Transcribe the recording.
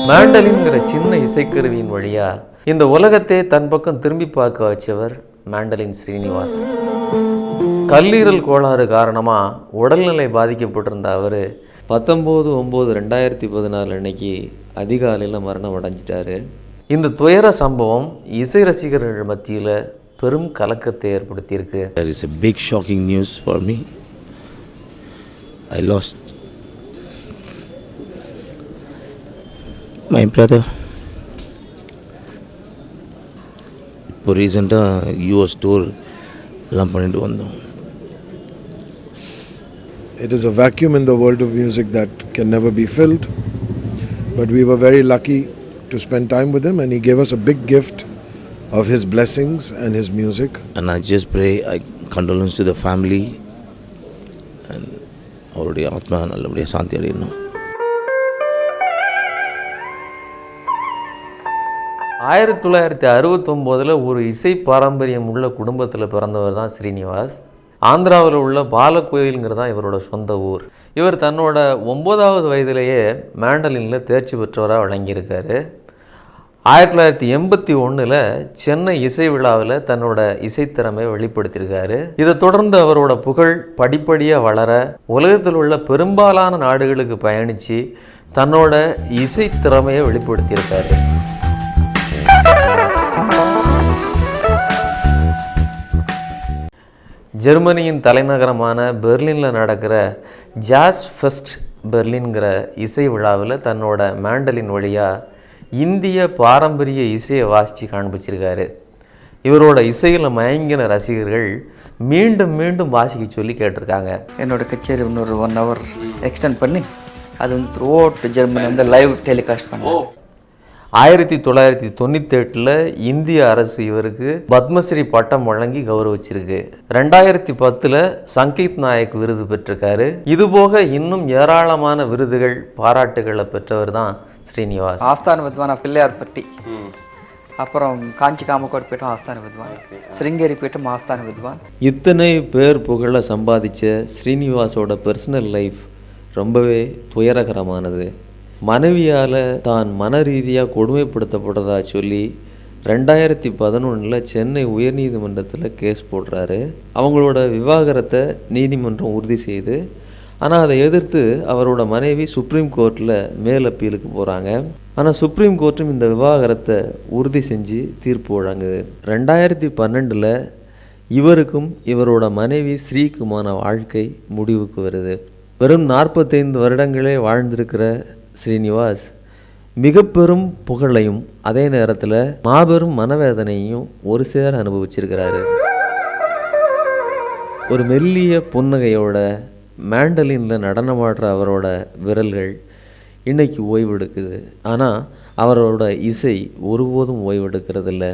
மேண்டலின்கிற சின்ன இசைக்கருவியின் வழியா இந்த உலகத்தை தன் பக்கம் திரும்பி பார்க்க வச்சவர் மேண்டலின் ஸ்ரீனிவாஸ். கல்லீரல் கோளாறு காரணமாக உடல்நிலை பாதிக்கப்பட்டிருந்த அவர் 19/9/2014 அன்னைக்கு அதிகாலையில் மரணம் அடைஞ்சிட்டாரு. இந்த துயர சம்பவம் இசை ரசிகர்கள் மத்தியில் பெரும் கலக்கத்தை ஏற்படுத்தியிருக்கு. There is a big shocking news for me. I lost my brother. இப்போ ரீசெண்டாக US டூர் எல்லாம் பண்ணிட்டு வந்தோம். It is a vacuum in the world of music that can never be filled, but we were very lucky to spend time with him and he gave us a big gift of his blessings and his music. And I just pray, I condolence to the family and அவருடைய ஆத்மா நல்லபடியாக சாந்தி அடையணும். 1969 ஒரு இசை பாரம்பரியம் உள்ள குடும்பத்தில் பிறந்தவர் தான் ஸ்ரீனிவாஸ். ஆந்திராவில் உள்ள பாலக்கோயிலுங்கிறது தான் இவரோட சொந்த ஊர். இவர் தன்னோட 9வது வயதிலேயே மேண்டலினில் தேர்ச்சி பெற்றவராக வழங்கியிருக்காரு. 1981 சென்னை இசை விழாவில் தன்னோட இசைத்திறமையை வெளிப்படுத்தியிருக்காரு. இதை தொடர்ந்து அவரோட புகழ் படிப்படியாக வளர உலகத்தில் உள்ள பெரும்பாலான நாடுகளுக்கு பயணித்து தன்னோட இசைத்திறமையை வெளிப்படுத்தியிருக்காரு. ஜெர்மனியின் தலைநகரமான பெர்லினில் நடக்கிற ஜாஸ் ஃபெஸ்ட் பெர்லின்கிற இசை விழாவில் தன்னோட மேண்டலின் வழியாக இந்திய பாரம்பரிய இசையை வாசித்து காண்பிச்சிருக்காரு. இவரோட இசையில் மயங்கின ரசிகர்கள் மீண்டும் மீண்டும் வாசிக்க சொல்லி கேட்டிருக்காங்க. என்னோட கச்சேரி இன்னொரு 1 hour எக்ஸ்டெண்ட் பண்ணி அது வந்து த்ரூ அவுட் ஜெர்மனி வந்து லைவ் டெலிகாஸ்ட் பண்ணோம். 1998 இந்திய அரசு இவருக்கு பத்மஸ்ரீ பட்டம் வழங்கி கௌரவிச்சிருக்கு. 2010 சங்கீத் நாயக் விருது பெற்றிருக்காரு. இதுபோக இன்னும் ஏராளமான விருதுகள் பாராட்டுகளை பெற்றவர் தான் ஸ்ரீனிவாஸ். ஆஸ்தான வித்வான் பிள்ளையார் பட்டி, அப்புறம் காஞ்சி காமக்கோட் பீட்டம் ஆஸ்தான வித்வான், சிருங்கேரி பீட்டம் ஆஸ்தான வித்வான். இத்தனை பேர் புகழை சம்பாதிச்ச ஸ்ரீனிவாஸோட பர்சனல் லைஃப் ரொம்பவே துயரகரமானது. மனைவியால் தான் மன ரீதியாக கொடுமைப்படுத்தப்பட்டதா சொல்லி 2011 சென்னை உயர்நீதிமன்றத்தில் கேஸ் போடுறாரு. அவங்களோட விவாகரத்தை நீதிமன்றம் உறுதி செய்து, ஆனால் அதை எதிர்த்து அவரோட மனைவி சுப்ரீம் கோர்ட்டில் மேல் அப்பீலுக்கு போகிறாங்க. ஆனால் சுப்ரீம் கோர்ட்டும் இந்த விவாகரத்தை உறுதி செஞ்சு தீர்ப்பு வழங்குது. 2012 இவருக்கும் இவரோட மனைவி ஸ்ரீக்குமான வாழ்க்கை முடிவுக்கு வருது. வெறும் 45 வருடங்களே வாழ்ந்திருக்கிற ஸ்ரீனிவாஸ் மிக பெரும் புகழையும் அதே நேரத்தில் மாபெரும் மனவேதனையும் ஒரு சேர அனுபவிச்சிருக்கிறாரு. ஒரு மெல்லிய புன்னகையோட மேண்டலினில் நடனமாடுற அவரோட விரல்கள் இன்னைக்கு ஓய்வெடுக்குது. ஆனால் அவரோட இசை ஒருபோதும் ஓய்வெடுக்கிறதில்ல.